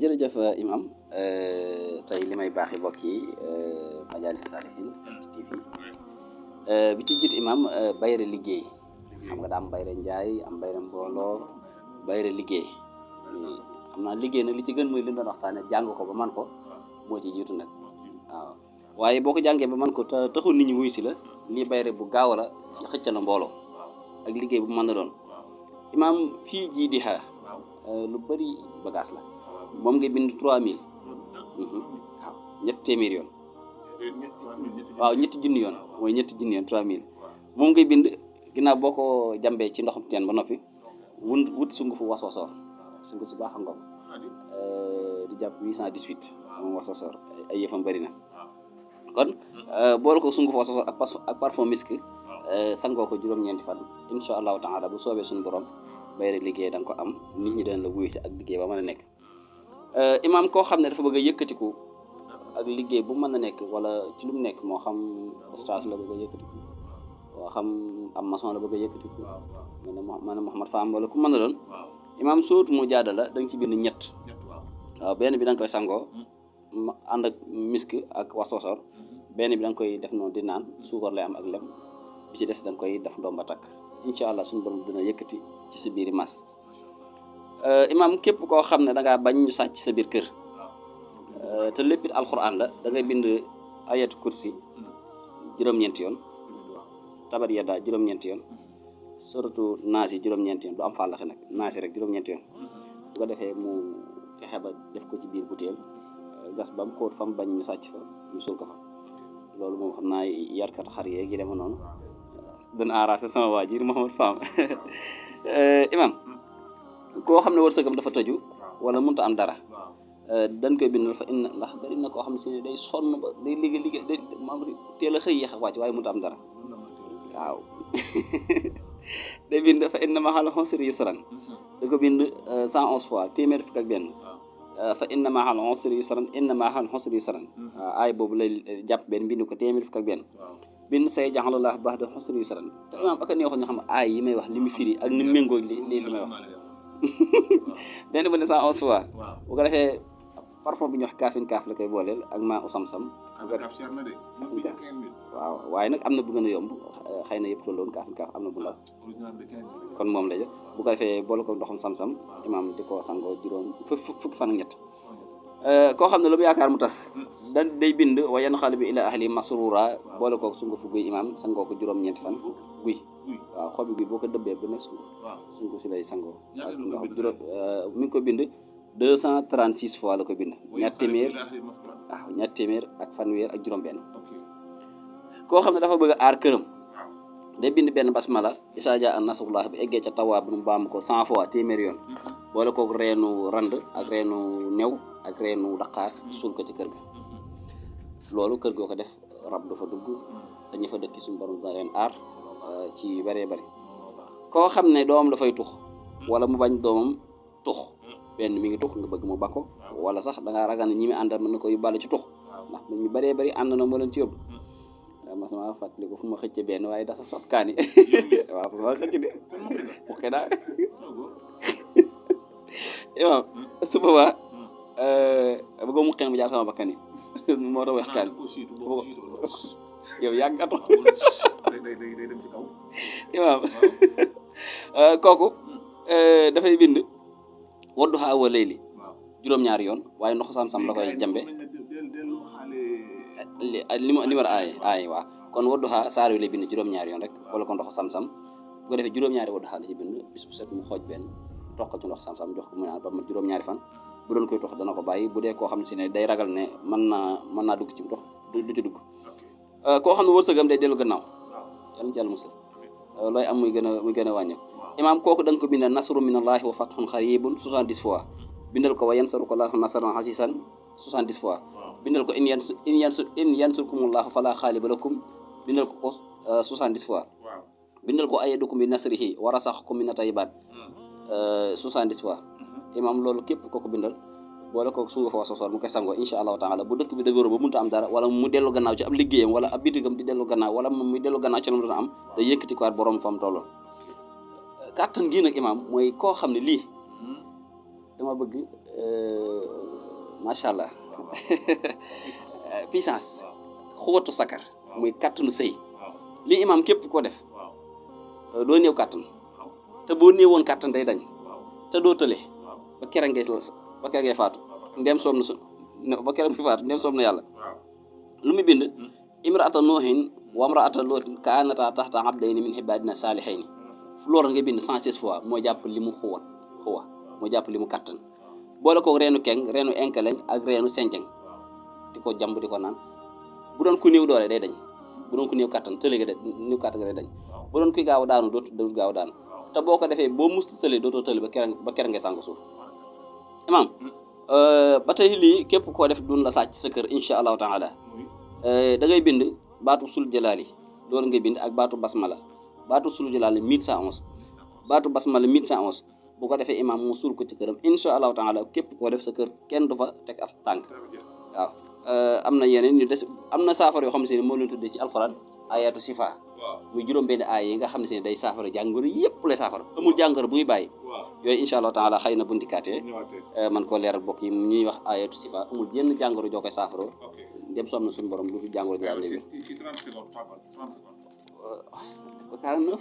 jërëjëf imam tey li may baaxi bokk yi Majaalis Saalihiin TV bi ci jiitu imam bayre liggéey xam nga daa am bayre njaay am bayre mbooloo bayre liggéey xam naa liggéey nag li ci gën mooy li ñu doon waxtaane jàng ko ba man ko moo ci jiitu nag waaw waaye boo ko jàngee ba man ko te taxul nit ñi wuy si la lii bayre bu gaaw la ci xëcc la mbooloo ak liggéey bu mën na doon imam fii jii di xaar lu bari bagage la moom nga bind 3000 waaw ñetti téeméer yoon waaw ñetti junni yoon mooy ñetti junni yoon 3000 moom ngay bind ginnaaw boo ko jàmbee ci ndoxum teen ba noppi wut sungufu waswasoor sungu si baax xam nga ko di jàpp 818 moom waswasoor ay yëfam bari na kon boole ko sungufu waswasoor ak parfum misk sangoo ko juróom-ñeenti fan insha allahu taala bu soobee suñu borom bayre liggéey da nga ko am nit ñi dañ la wuyu si ak liggéey ba mën a nekk imaam koo xam ne dafa bëgg a yëkkatiku ak liggéey bu mën a nekk wala ci lu mu nekk moo xam ustaas la bëgg a yëkkatiku moo xam am maçon la bëgg a yëkkatiku man Mouhamad Fam wala ku mën a doon imaam sootu mu jaada la da nga ci bind ñett waaw benn bi da nga koy sangoo ànd ak misk ak wasosor benn bi da nga koy def noonu di naan suukar lay am ak lem bi ci des da nga koy def ndomba takk incha allah suñu borom dina yëkkati ci sa biiri mas imaam képp koo xam ne da ngaa bañ ñu sàcc sa biir kër te lépp it alxuraan la da ngay bind ayatu kursi juróom-ñeenti yoon tabat yadda juróom-ñeenti yoon suratu naas yi juróom-ñeenti yoon du am fàllaxe nag naas yi rek juróom-ñeenti yoon bu ko defee mu fexe ba def ko ci biir butéel gas ba mu xóot fa mu bañ ñu sàcc fa ñu suul ko fa loolu moom xam naa yarkat xar yeeg yi dema noonu dana arrangé sama waa ji Mouhamad Fam imam koo xam ne wërsëgam dafa tëju wala mënut a am dara dañ koy bindal fa inna ndax bari na koo xam ne si day sonn ba day liggéey day maa ngi teel a xëy yéex a wàcc waaye mënut a am dara waaw day bind fa inna ma'al usri yusran da ko bind 111 fois téeméer fukk ak benn fa inna ma'al usri yusran inna ma'al usri yusran waaw aay boobu lay jàpp benn bind ko téeméer fukk ak benn bind say jaxalallah ba'da usri yusran te imaam ak a neexoon ñu xam aay yi may wax li mu firi ak ni méngoo li may wax benn bu ne 111 fois bu ko defee parfum bi ñu wax kaafin kaaf la koy booleel ak maa u sam-sam waaw waaye nag am na bu gën a yomb xëy na yëpp tolloon kaafin kaaf am na bu ndaw kon moom la bu ko defee boole ko ndoxum sam-sam imaam di ko sangoo juróom fukki fan ak ñett koo xam ne lu mu yaakaar mu tas day bind wa yan xale bi ila ahli masrura boole ko sungu fu guy imaam sangoo ko juróom-ñeenti fan guy waaw xobi guy boo ko dëbbee bu nekk sungu si lay sangoo ak ndox juróom mi ngi ko bind 236 fois la ko bind ñaar téeméer ak fanweer ak juróom-benn koo xam ne dafa bëgg a aar këram day bind benn basmala isaa jaa an nasrullah bi eggee ca tawaa bi mu baam ko 100 fois téeméer yoon boole kook reenu rand ak reenu new ak reenu daqaar suul ko ci kër ga loolu kër goo ko def rab du fa dugg dañu fa dëkki suñu borom da leen aar ci bëree bëri koo xam ne doomam dafay tux wala mu bañ doomam tux benn mi ngi tux nga bëgg mu bakko wala sax da ngaa ragal ne ñi mi àndal mën na ko yóbbaale ci tux ndax ñu bëree bëri ànd na moo leen ci yóbbu mas ma fàttali ko fu ma xëcce benn waaye dafa saf kaani waaw mas ma xëcc de muqi daa imam su boobaa bëggo mu xeen bu jaar sama bakkan yi moo tax wax kaani yow yàgg nga tox imam kooku dafay bind wadduhaa wa layli juróom-ñaari yoon waaye ndoxu sam-sam la koy jambe li war aaye waaw kon wadduhaa saar wi lay bind juróom-ñaari yoon rek wala ko ndoxu sam-sam bu ko defee juróom-ñaari wadduhaa la ci bind bis bu set mu xooj benn toqal ci ndoxu sam-sam jox ko mu naan ba mat juróom-ñaari fan bu doon koy tox dana ko bàyyi bu dee koo xam ne si ne day ragal ne mën naa dugg ci ndox du ci dugg koo xam ne wërsëgam day dellu gannaaw yàlla ci yàlla musal looy am muy gën a wàññeeku imaam kooku da nga ko bindal nasru minallahi wa fathun xaribun 70 fois bindal ko wa yansuruka llaahu nasran xasiisan 70 fois bindal ko in yansurkumullahu fala xaaliba lakum bindal ko 70 fois bindal ko ayadukum bi nasrihi wa rasaxakum mina tayyibaat 70 fois imaam loolu képp kooku bindal boole ko sunga fa wasosoor mu koy sangoo insha allahu taala bu dëkk bi dëgëru ba mënta am dara wala mu dellu gannaaw ci ab liggéeyam wala ab bitigam di dellu gannaaw wala muy dellu gannaaw ci lu mu doon am day yëkkati ko at borom fa mu tolloon kàttan gii nag imaam mooy koo xam ne lii dama bëgg macha allah puissance xuwatu sakar muy kàttanu sëy lii imaam képp koo def doo néew kàttan te boo néewoon kàttan day dañ te doo tële ba kere ngay faatu ndem soob na ba kere ngay faatu ndem soob na yàlla lu mu bind imraata nuuhin wa imraata lootin kaanataa taxta abdayni min ibaadina saalihayni fu loolu nga bind 106 fois moo jàpp li mu xuwa moo jàpp li mu kàttan boole ko reenu keng reenu enkeleñ ak reenu senceng di ko jàmb di ko naan bu doon ku néew doole day dañ bu doon ku néew kàttan tële ga néew kàttan ga day dañ bu doon kuy gaaw a daanu dootu gaaw a daanu te boo ko defee boo musta tële dootoo tële ba kere ngay sànk suuf imaam ba tey lii képp koo def dun la sàcc sa kër insha allahu taala da ngay bind baatu sul jalaali loolu ngay bind ak baatu basmala baatu sul jalaali 1111 baatu basmala 1111 bu ko defee imaam mu suul ko ci këram insha allahu taala képp koo def sa kër kenn du fa teg ab tànk waaw am na yeneen ñu des am na saafara yoo xam ne si ne moo leen tuddee ci alxuraan ayatu sifa muy juróom-benn aay yi nga xam ne si ne day saafara jàngoro yëpp lay saafara amul jàngoro buy bàyyi yooyu insha allahu taala xëy na bu ndikaatee man koo leeral bokk yi ñuy wax ayatu sifa amul jenn jàngoro joo koy saafara dem soom na suñu borom lu jàngoro ji léegi 49